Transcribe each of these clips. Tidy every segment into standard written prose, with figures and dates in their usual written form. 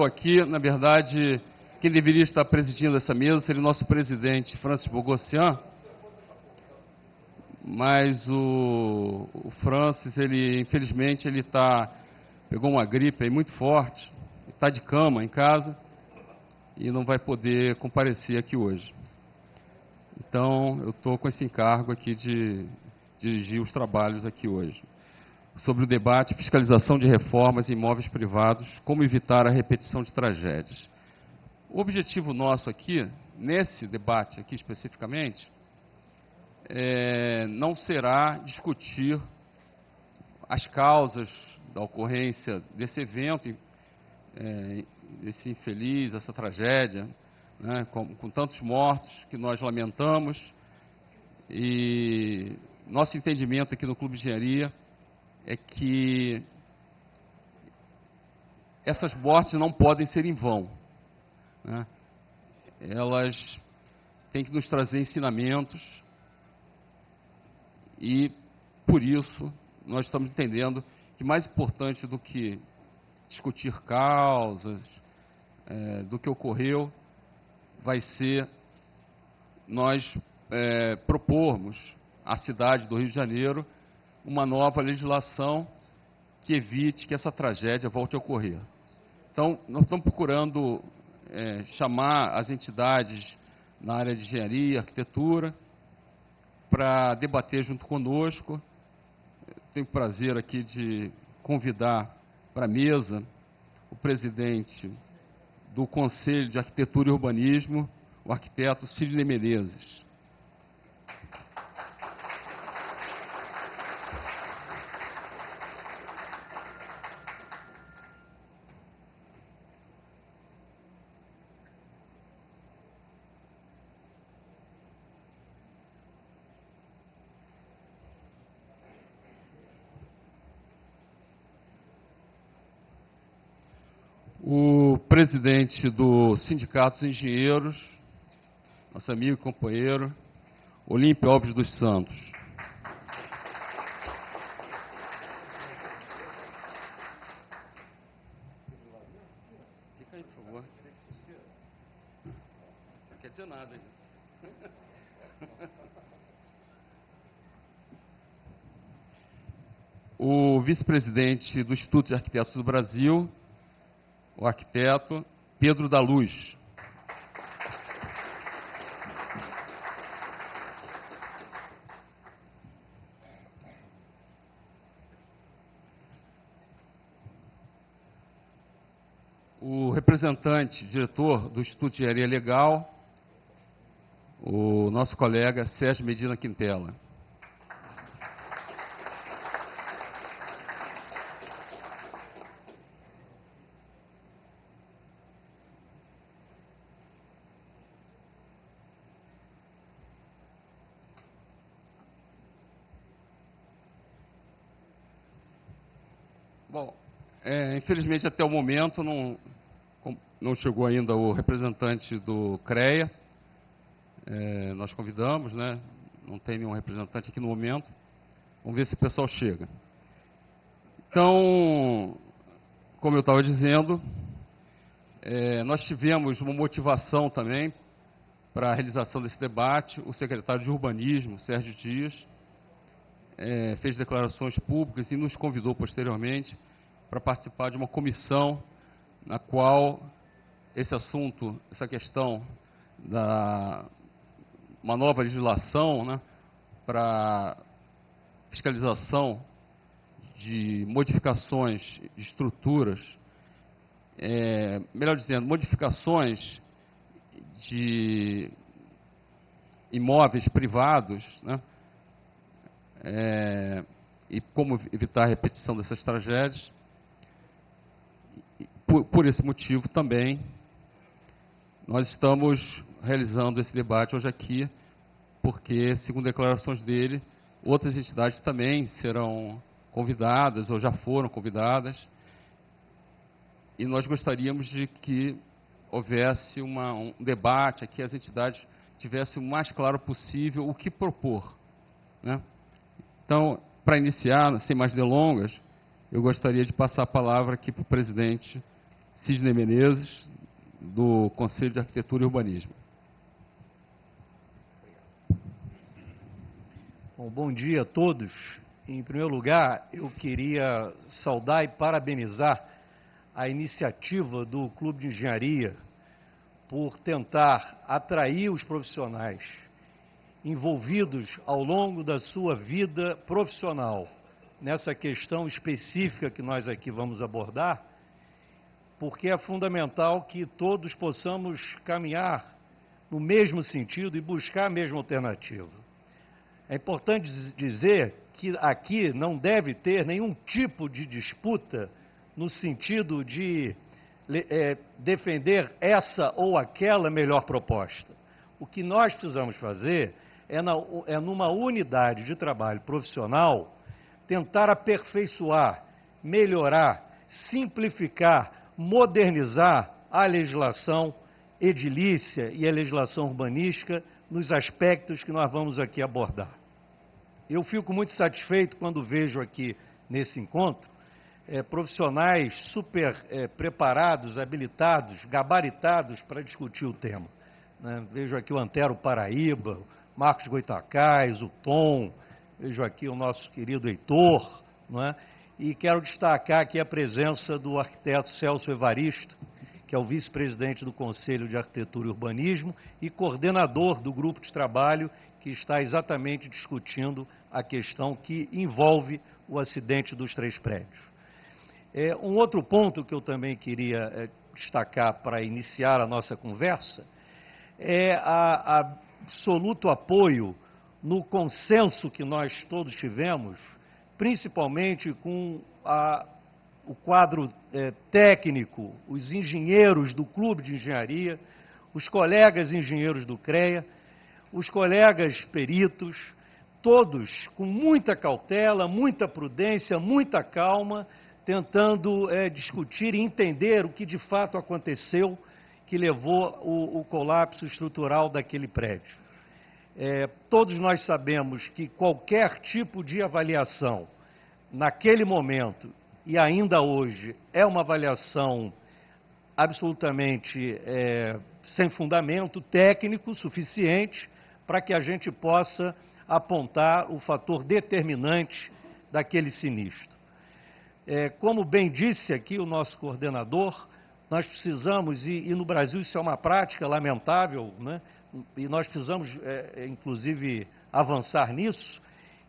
estou aqui, na verdade, quem deveria estar presidindo essa mesa seria o nosso presidente, Francis Bogossian, mas o Francis, infelizmente, pegou uma gripe aí muito forte, está de cama em casa e não vai poder comparecer aqui hoje. Então, eu estou com esse encargo aqui de dirigir os trabalhos aqui hoje. Sobre o debate, fiscalização de reformas em imóveis privados, como evitar a repetição de tragédias. O objetivo nosso aqui, nesse debate aqui especificamente, não será discutir as causas da ocorrência desse evento, desse infeliz, essa tragédia, né, com tantos mortos que nós lamentamos. E nosso entendimento aqui no Clube de Engenharia é que essas mortes não podem ser em vão, né? Elas têm que nos trazer ensinamentos e, por isso, nós estamos entendendo que mais importante do que discutir causas, do que ocorreu, vai ser nós propormos à cidade do Rio de Janeiro uma nova legislação que evite que essa tragédia volte a ocorrer. Então, nós estamos procurando chamar as entidades na área de engenharia, arquitetura, para debater junto conosco. Tenho o prazer aqui de convidar para a mesa o presidente do Conselho de Arquitetura e Urbanismo, o arquiteto Sidney Menezes. O presidente do Sindicato dos Engenheiros, nosso amigo e companheiro, Olímpio Alves dos Santos. Fica aí, por favor. Não quer dizer nada isso. O vice-presidente do Instituto de Arquitetos do Brasil, o arquiteto Pedro da Luz. O representante, diretor do Instituto de Engenharia Legal, o nosso colega Sérgio Medina Quintela. Bom, infelizmente até o momento não chegou ainda o representante do CREA. Nós convidamos, né? Não tem nenhum representante aqui no momento. Vamos ver se o pessoal chega. Então, como eu estava dizendo, nós tivemos uma motivação também para a realização desse debate. O secretário de Urbanismo, Sérgio Dias, fez declarações públicas e nos convidou posteriormente para participar de uma comissão na qual esse assunto, essa questão uma nova legislação, né, para fiscalização de modificações de estruturas, melhor dizendo, modificações de imóveis privados, né, e como evitar a repetição dessas tragédias. Por esse motivo também, nós estamos realizando esse debate hoje aqui, porque, segundo declarações dele, outras entidades também serão convidadas, ou já foram convidadas, e nós gostaríamos de que houvesse um debate aqui, as entidades tivessem o mais claro possível o que propor, né? Então, para iniciar, sem mais delongas, eu gostaria de passar a palavra aqui para o presidente Sidney Menezes, do Conselho de Arquitetura e Urbanismo. Bom dia a todos. Em primeiro lugar, eu queria saudar e parabenizar a iniciativa do Clube de Engenharia por tentar atrair os profissionais envolvidos ao longo da sua vida profissional nessa questão específica que nós aqui vamos abordar, porque é fundamental que todos possamos caminhar no mesmo sentido e buscar a mesma alternativa. É importante dizer que aqui não deve ter nenhum tipo de disputa no sentido de defender essa ou aquela melhor proposta. O que nós precisamos fazer é numa unidade de trabalho profissional, tentar aperfeiçoar, melhorar, simplificar, modernizar a legislação edilícia e a legislação urbanística nos aspectos que nós vamos aqui abordar. Eu fico muito satisfeito quando vejo aqui nesse encontro profissionais super preparados, habilitados, gabaritados para discutir o tema, né? Vejo aqui o Antero Paraíba, Marcos Goitacás, o Tom, vejo aqui o nosso querido Heitor, não é? E quero destacar aqui a presença do arquiteto Celso Evaristo, que é o vice-presidente do Conselho de Arquitetura e Urbanismo e coordenador do grupo de trabalho que está exatamente discutindo a questão que envolve o acidente dos 3 prédios. Um outro ponto que eu também queria destacar para iniciar a nossa conversa é absoluto apoio no consenso que nós todos tivemos, principalmente com o quadro técnico, os engenheiros do Clube de Engenharia, os colegas engenheiros do CREA, os colegas peritos, todos com muita cautela, muita prudência, muita calma, tentando discutir e entender o que de fato aconteceu que levou o colapso estrutural daquele prédio. Todos nós sabemos que qualquer tipo de avaliação, naquele momento e ainda hoje, é uma avaliação absolutamente sem fundamento técnico suficiente para que a gente possa apontar o fator determinante daquele sinistro. Como bem disse aqui o nosso coordenador, nós precisamos, e no Brasil isso é uma prática lamentável, né? E nós precisamos, inclusive, avançar nisso,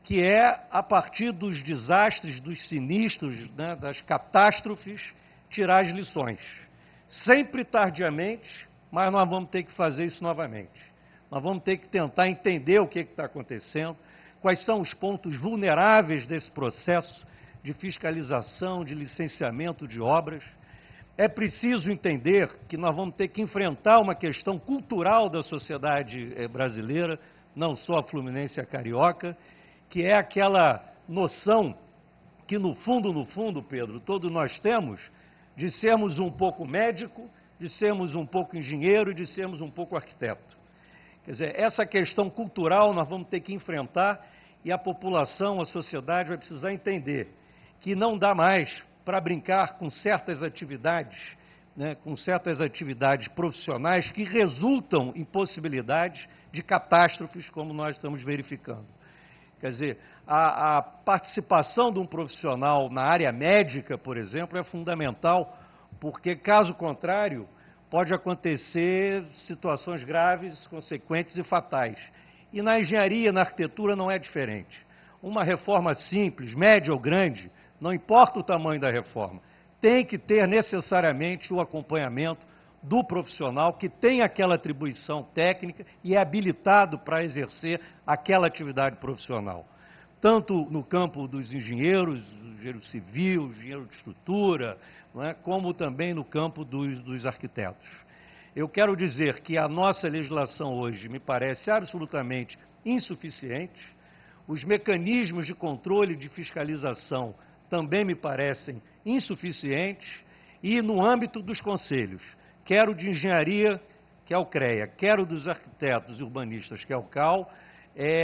que é, a partir dos desastres, dos sinistros, né, das catástrofes, tirar as lições. Sempre tardiamente, mas nós vamos ter que fazer isso novamente. Nós vamos ter que tentar entender o que está acontecendo, quais são os pontos vulneráveis desse processo de fiscalização, de licenciamento de obras. É preciso entender que nós vamos ter que enfrentar uma questão cultural da sociedade brasileira, não só a fluminense e a carioca, que é aquela noção que, no fundo, Pedro, todos nós temos, de sermos um pouco médico, de sermos um pouco engenheiro e de sermos um pouco arquiteto. Quer dizer, essa questão cultural nós vamos ter que enfrentar e a população, a sociedade vai precisar entender que não dá mais para brincar com certas atividades, né, com certas atividades profissionais que resultam em possibilidades de catástrofes, como nós estamos verificando. Quer dizer, a participação de um profissional na área médica, por exemplo, é fundamental, porque, caso contrário, pode acontecer situações graves, consequentes e fatais. E na engenharia, na arquitetura, não é diferente. Uma reforma simples, média ou grande, não importa o tamanho da reforma, tem que ter necessariamente o acompanhamento do profissional que tem aquela atribuição técnica e é habilitado para exercer aquela atividade profissional. Tanto no campo dos engenheiros, engenheiro civil, engenheiro de estrutura, não é? Como também no campo dos arquitetos. Eu quero dizer que a nossa legislação hoje me parece absolutamente insuficiente, os mecanismos de controle e de fiscalização também me parecem insuficientes, e no âmbito dos conselhos, quer o de engenharia, que é o CREA, quer o dos arquitetos e urbanistas, que é o CAL,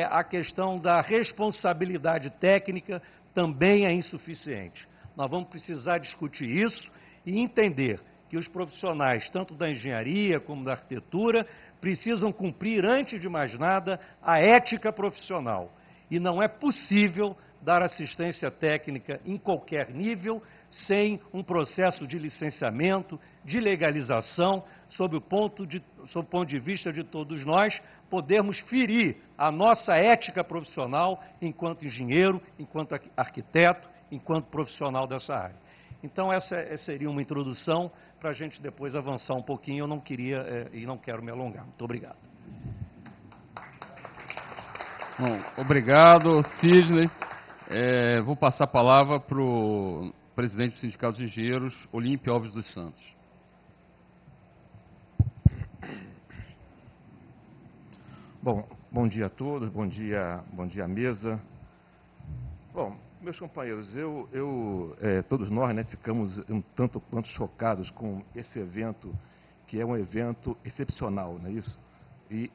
a questão da responsabilidade técnica também é insuficiente. Nós vamos precisar discutir isso e entender que os profissionais, tanto da engenharia como da arquitetura, precisam cumprir, antes de mais nada, a ética profissional. E não é possível dar assistência técnica em qualquer nível sem um processo de licenciamento, de legalização, sob o ponto de vista de todos nós, podermos ferir a nossa ética profissional enquanto engenheiro, enquanto arquiteto, enquanto profissional dessa área. Então, essa seria uma introdução para a gente depois avançar um pouquinho. Eu não queria e não quero me alongar. Muito obrigado. Bom, obrigado, Sidney. Vou passar a palavra para o presidente do Sindicato de Engenheiros, Olímpio Alves dos Santos. Bom dia a todos, bom dia à mesa. Bom, meus companheiros, todos nós, né, ficamos um tanto quanto chocados com esse evento, que é um evento excepcional, não é isso? E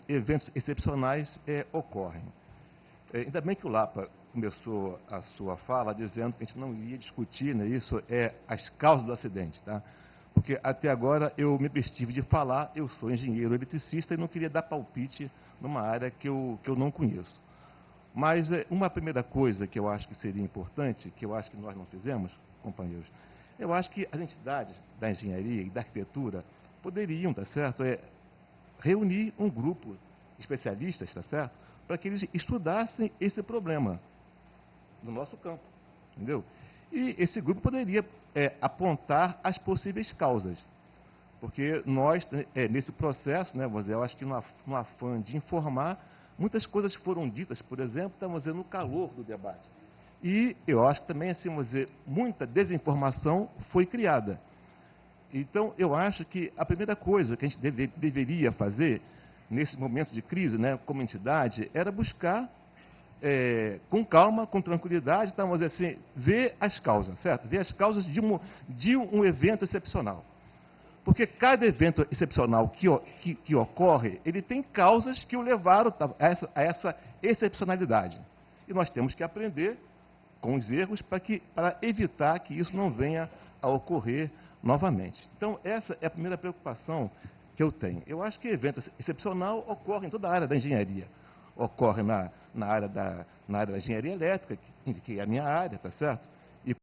eventos excepcionais ocorrem. Ainda bem que o Lapa começou a sua fala dizendo que a gente não iria discutir, né, isso as causas do acidente, tá? Porque até agora eu me abstive de falar, eu sou engenheiro eletricista e não queria dar palpite numa área que eu não conheço. Mas uma primeira coisa que eu acho que seria importante, que eu acho que nós não fizemos, companheiros, eu acho que as entidades da engenharia e da arquitetura poderiam, tá certo, reunir um grupo de especialistas, tá certo, para que eles estudassem esse problema no nosso campo, entendeu? E esse grupo poderia apontar as possíveis causas, porque nós, nesse processo, né, vamos dizer, eu acho que no afã de informar, muitas coisas foram ditas, por exemplo, vamos dizer, no calor do debate. E eu acho que também, assim, vamos dizer, muita desinformação foi criada. Então, eu acho que a primeira coisa que a gente deveria fazer, nesse momento de crise, né, como entidade, era buscar, com calma, com tranquilidade, vamos dizer assim, ver as causas, certo? Ver as causas de um evento excepcional. Porque cada evento excepcional que ocorre, ele tem causas que o levaram a essa excepcionalidade. E nós temos que aprender com os erros para evitar que isso não venha a ocorrer novamente. Então, essa é a primeira preocupação que eu tenho. Eu acho que evento excepcional ocorre em toda a área da engenharia. Ocorre na área da engenharia elétrica, que é a minha área, tá certo?